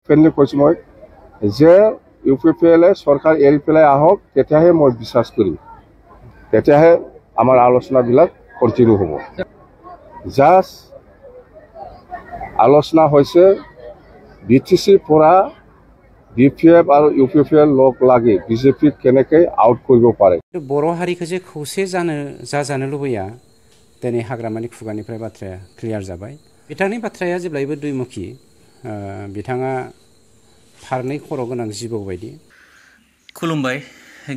Friendly কৈছোঁ মই যে UPPL চৰকাৰ এৰি পেলাই আহক, তেতিয়াহে মই বিশ্বাস কৰিম, তেতিয়াহে আমাৰ আলোচনাবিলাক কণ্টিনিউ হ'ব। জাষ্ট আলোচনা হৈছে BTCৰ পৰা DPF আৰু UPPL লগ লাগি BJP কেনেকৈ আউট কৰিব পাৰে। बर' हारिखौ जे खौसे जाजानो लुबैया, दिनै हाग्रामानि खुगानिफ्राय बाथ्राया क्लियार जाबाय। बिथांनि बाथ्राया जेब्लायबो दुइमुखी, बिथाङा फारनै खर' गोनां जिबौ बायदि। खुलुमबाय,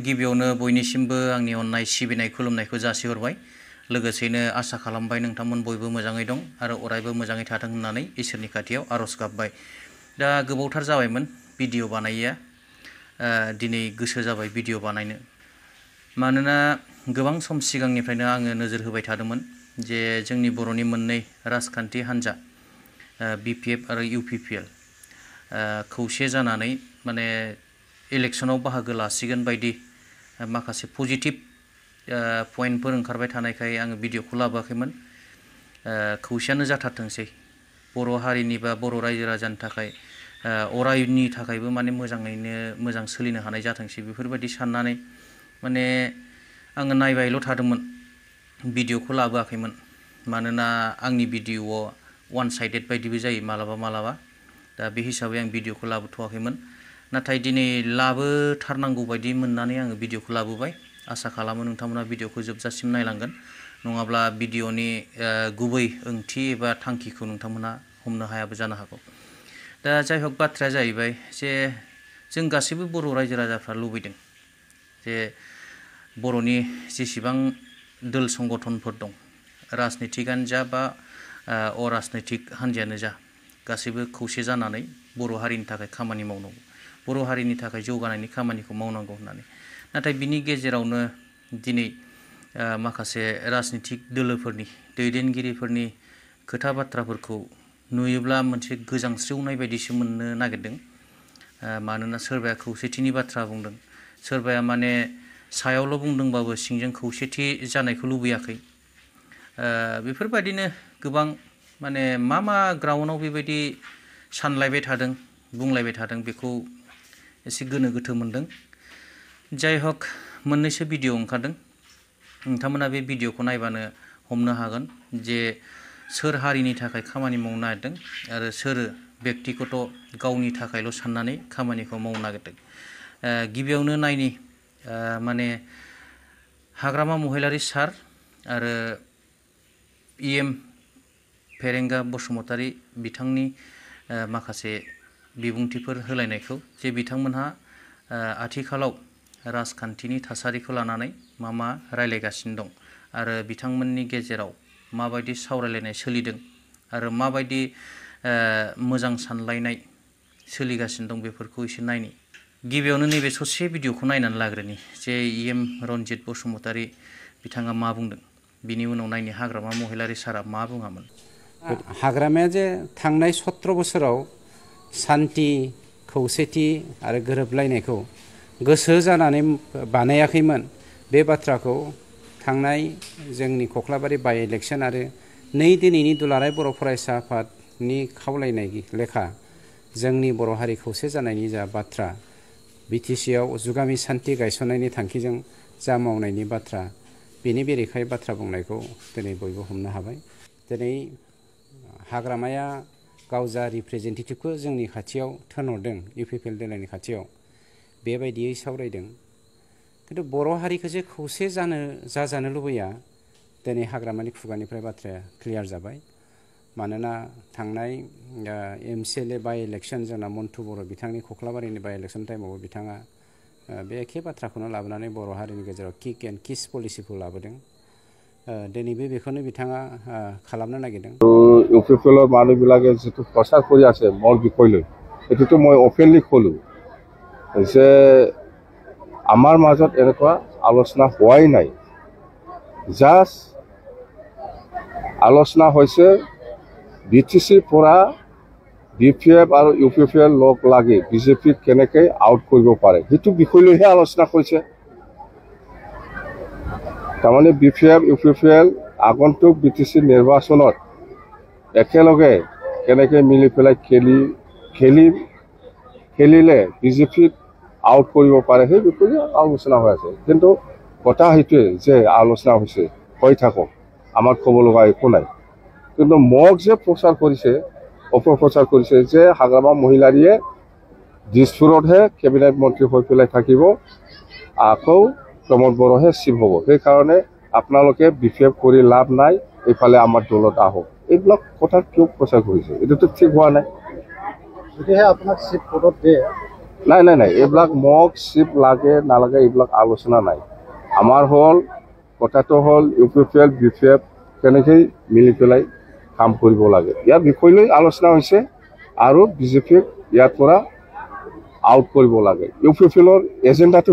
गिबियावनो बयनिसिमबो आंनि अननाय सिबिनाय खुलुमनायखौ जासिहरबाय। लोगोसेनो आसा खालामबाय नोंथांमोन बयबो मोजाङै दं आरो अरायबो मोजाङै थाथों होननानै इसोरनि खाथियाव आर'ज गाबबाय। दा गोबावथार जाबायमोन भिडिअ बानायैया, दिनै गोसो जाबाय भिडिअ बानायनो। मानोना गोबां सम सिगांनिफ्रायनो आङो नोजोर होबाय थादोंमोन जे जोंनि बर'नि मोननै राजखान्थि हान्जा BPF आरो UPPL खौसे जानानै माने इलेक्सनाव बाहागो लासिगोन बायदि माखासे पजिटिभ पइन्टफोर ओंखारबाय थानायखाय आङो भिडिअखौ लाबोआखैमोन। खौसेयानो जाथारथोंसै, बर' हारिनि बा बर' रायजो राजानि थाखाय अरायनि थाखायबो माने मोजाङैनो मोजां सोलिनो हानाय जाथोंसै, बेफोरबायदि साननानै माने आङो नायबायल' थादोंमोन, भिडिअखौ लाबोआखैमोन। मानोना आंनि भिडिअ'आव वान साइडेड बायदिबो जायो मालाबा मालाबा, दा बे हिसाबै आं भिडिअखौ लाबोथ'वाखैमोन। नाथाय दिनै लाबोथारनांगौ बायदि मोननानै आङो भिडिअखौ लाबोबाय। आसा खालामो नोंथांमोना भिडिअखौ जोबजासिम नायलांगोन, नङाब्ला भिडिअनि गुबै ओंथि एबा थांखिखौ नोंथांमोना हमनो हायाबो जानो हागौ। दा जाय हक, बाथ्राया जाहैबाय जे जों गासैबो बर' रायजो राजाफ्रा लुबैदों जे बर'नि जेसेबां दोल संगठनफोर दं, राजनितिकानो जा बा अराजनैतिक हान्जायानो जा, गासैबो खौसे जानानै बर' हारिनि थाखाय खामानि मावनांगौ, बर' हारिनि थाखाय जौगानायनि खामानिखौ मावनांगौ होननानै। नाथाय बिनि गेजेरावनो दिनै माखासे राजनितिक दोलोफोरनि दैदेनगिरिफोरनि खोथा बाथ्राफोरखौ नुयोब्ला मोनसे गोजांस्रिवनाय बायदिसो मोननो नागिरदों। मानोना सोरबाया खौसेथिनि बाथ्रा बुंदों, सोरबाया माने सायावल' बुंदोंबाबो सिंजों खौसेथि जानायखौ लुबैयाखै। बेफोरबायदिनो गोबां माने मा ग्राउन्डआव बेबायदि सानलायबाय थादों, बुंलायबाय थादों, बेखौ एसे गोनो गोथो मोनदों। जाय हक, मोननैसो भिडिअ ओंखारदों, नोंथांमोना बे भिडिअखौ नायबानो हमनो हागोन जे सोर हारिनि थाखाय खामानि मावनो नागिरदों आरो सोर बेक्तिगत गावनि थाखायल' साननानै खामानिखौ मावनो नागिरदों। गिबियावनो नायनि माने हाग्रामा महिलारि सार आरो EM फेरेंगा बसुमतारी बिथांनि माखासे बिबुंथिफोर होलायनायखौ, जे बिथांमोनहा आथिखालाव राजखान्थिनि थासारिखौ लानानै मा रायलायगासिनो दं आरो बिथांमोननि गेजेराव माबायदि सावरायलायनाय सोलिदों आरो माबायदि मोजां सानलायनाय सोलिगासिनो दं, बेफोरखौ एसे नायनि। गिबियावनो नैबे ससे भिडिअखौ नायनानै लाग्रोनि जे EM रन्जित बसुमतारी बिथाङा मा बुंदों, बिनि उनाव नायनि हाग्रामा महिलारि सारा मा बुङामोन। हाग्रामाया जे थांनाय 17 बोसोराव सान्ति, खौसेथि आरो गोरोबलायनायखौ गोसो जानानै बानायाखैमोन, बे बाथ्राखौ थांनाय जोंनि कख्लाबारि बाइ इलेक्सन आरो दिनैनि दुलाराय बर' फरायसा आफादनि खावलायनाय लेखा जोंनि बर' हारि खौसे जानायनि जा बाथ्रा, BTCआव जुगामि सान्थि गायसननायनि थांखिजों जा मावनायनि बाथ्रा, बेनि बेरेखायै बाथ्रा बुंनायखौ दिनै बयबो हमनो हाबाय। दिनै हाग्रामाया गाव जा रिप्रेजेन्टेटिभखौ जोंनि खाथियाव थिनहरदों, UPPL दोलोनि खाथियाव, बेबायदियै सावरायदों। खिन्थु बर' हारिखौ जे खौसे जाजानो लुबैया, दिनै हाग्रामानि खुगानिफ्राय बाथ्राया क्लियार जाबाय। मानोना थांनाय MCLA बाइ इलेक्सन, जोंना मन्टु बर' बिथांनि कख्लाबारिनि बाइ इलेक्सन टाइमावबो बिथाङा बे एखे बाथ्राखौनो लाबोनानै बर' हारिनि गेजेराव किक एन्ड किस पलिसिखौ लाबोदों। दिनैबो बेखौनो बिथाङा खालामनो नागिरदों। UPPL মানুহবিলাকে যিটো প্ৰচাৰ কৰি আছে মোৰ বিষয় লৈ, এইটোতো মই অপেনলি ক'লোঁ যে আমাৰ মাজত এনেকুৱা আলোচনা হোৱাই নাই। জাষ্ট আলোচনা হৈছে BTCৰ পৰা DPF আৰু UPPL লগ লাগি BJP কেনেকৈ আউট কৰিব পাৰে, সেইটো বিষয় লৈহে আলোচনা কৰিছে। তাৰমানে BPF UPPL আগন্তুক BTC নিৰ্বাচনত একেলগে কেনেকৈ মিলি পেলাই খেলিম খেলিলে বিজেপিত আউট কৰিব পাৰে সেই বিষয়ে আলোচনা হৈ আছে। কিন্তু কথা সেইটোৱে যে আলোচনা হৈছে হৈ থাকক, আমাৰ ক'ব লগা একো নাই। কিন্তু মোক যে প্ৰচাৰ কৰিছে, অপপ্ৰচাৰ কৰিছে যে হাগ্ৰামা মহিলাৰীয়ে দিছপুৰতহে কেবিনেট মন্ত্ৰী হৈ পেলাই থাকিব, আকৌ প্ৰমোদ বড়োহে চিফ হ'ব। সেইকাৰণে আপোনালোকে বিফেভ কৰি লাভ নাই, এইফালে আমাৰ দলত আহক। এইবিলাক কথা কিয় প্ৰচাৰ কৰিছে? এইটোতো ঠিক হোৱা নাই। যদিহে আপোনাক চিফ পদত দিয়ে, নাই নাই নাই, এইবিলাক মোক চিফ লাগে নালাগে এইবিলাক আলোচনা নাই। আমাৰ হ'ল কথাটো হ'ল UPPL BPF কেনেকৈ মিলি পেলাই কাম কৰিব লাগে, ইয়াৰ বিষয় লৈ আলোচনা হৈছে আৰু বিজেপিক ইয়াৰ পৰা আউট কৰিব লাগে। UPPLৰ এজেণ্ডাটো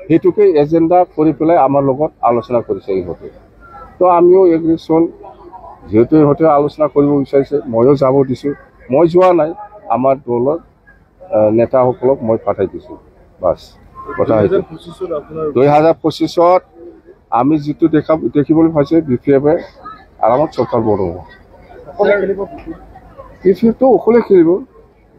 সেইটোকে এজেণ্ডা কৰি পেলাই আমাৰ লগত আলোচনা কৰিছে ইহঁতে। তো আমিও এগ্ৰিছন, যিহেতু ইহঁতে আলোচনা কৰিব বিচাৰিছে, ময়ো যাব দিছোঁ। মই যোৱা নাই, আমাৰ দলৰ নেতাসকলক মই পঠাই দিছোঁ। বাছ কথা হৈছে 2025-ত আমি যিটো দেখিবলৈ পাইছে BPF-এ আৰামত চৰকাৰ বনাব। BPF-টো অকলে খেলিব,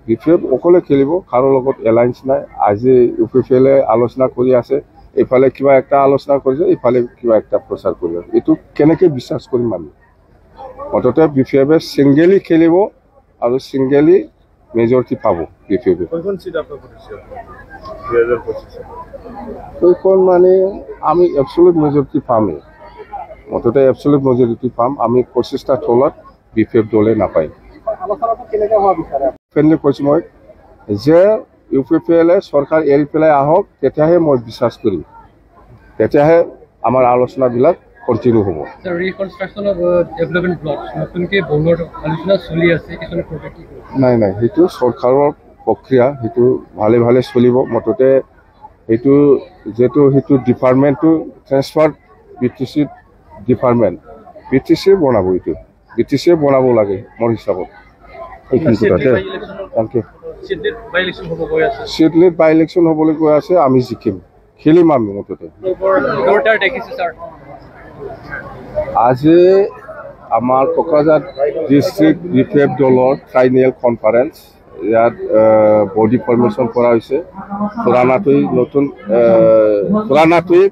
BPF অকলে খেলিব, কাৰো লগত এলায়েন্স নাই। আজি UPPL-এ আলোচনা কৰি আছে, এইফালে কিবা একটা আলোচনা কৰিছে, এইফালে কিবা একটা প্ৰচাৰ কৰি আছে। এইটো কেনেকৈ বিশ্বাস কৰিম আমি? মুঠতে BPF-এ ছিংগেলি খেলিব আৰু ছিংগেলি মেজৰিটি পাব BPF-এ। সেইখন মানে আমি এবছলুট মেজৰিটি পামেই, মুঠতে এবছলুট মেজৰিটি পাম। আমি 25টা তলত BPF দলে নাপায়। ফ্ৰেণ্ডলি কৈছোঁ মই যে UPPL-এ চৰকাৰ এৰি পেলাই আহক, তেতিয়াহে মই বিশ্বাস কৰিম, তেতিয়াহে আমাৰ আলোচনাবিলাক কণ্টিনিউ হ'ব। নাই নাই, সেইটো চৰকাৰৰ প্ৰক্ৰিয়া, সেইটো ভালে ভালে চলিব। মুঠতে সেইটো সেইটো ডিপাৰ্টমেণ্টটো ট্ৰেন্সফাৰ BTC ডিপাৰ্টমেণ্ট, BTC-য়ে বনাব, এইটো BTC-য়ে বনাব লাগে মোৰ হিচাপত। এইখিনি কথাতে থেংক ইউ। চিডলিত বাই ইলেকশ্যন হ'বলৈ গৈ আছে, আমি জিকিম, খেলিম আমি। মুঠতে আজি আমাৰ কোকৰাঝাৰ ডিষ্ট্ৰিক্ট BPF দলৰ ট্ৰাইনিয়েল কনফাৰেন্স, ইয়াত বডি ফৰ্মেশ্যন কৰা হৈছে।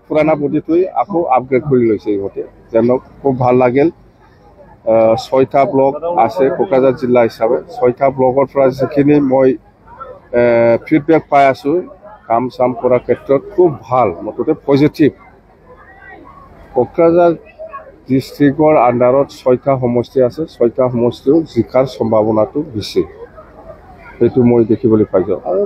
পুৰাণা বডিটোৱে আকৌ আপগ্ৰেড কৰি লৈছে ইহঁতে, যেন খুব ভাল লাগিল। 6টা ব্লক আছে কোকৰাঝাৰ জিলা হিচাপে, 6টা ব্লকৰ পৰা যিখিনি মই ফিডবেক পাই আছোঁ কাম চাম কৰাৰ ক্ষেত্ৰত খুব ভাল, মুঠতে পজিটিভ। কোকৰাঝাৰ ডিষ্ট্ৰিক্টৰ আণ্ডাৰত 6টা সমষ্টি আছে, 6টা সমষ্টিও জিকাৰ সম্ভাৱনাটো বেছি, সেইটো মই দেখিবলৈ পাইছোঁ। আৰু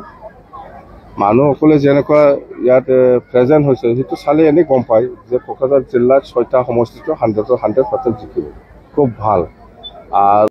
মানুহসকলে যেনেকুৱা ইয়াত প্ৰেজেণ্ট হৈছে, সেইটো চালে এনেই গম পায় যে কোকৰাঝাৰ জিলাত 6টা সমষ্টিটো 100% জিকিব, খুব ভাল।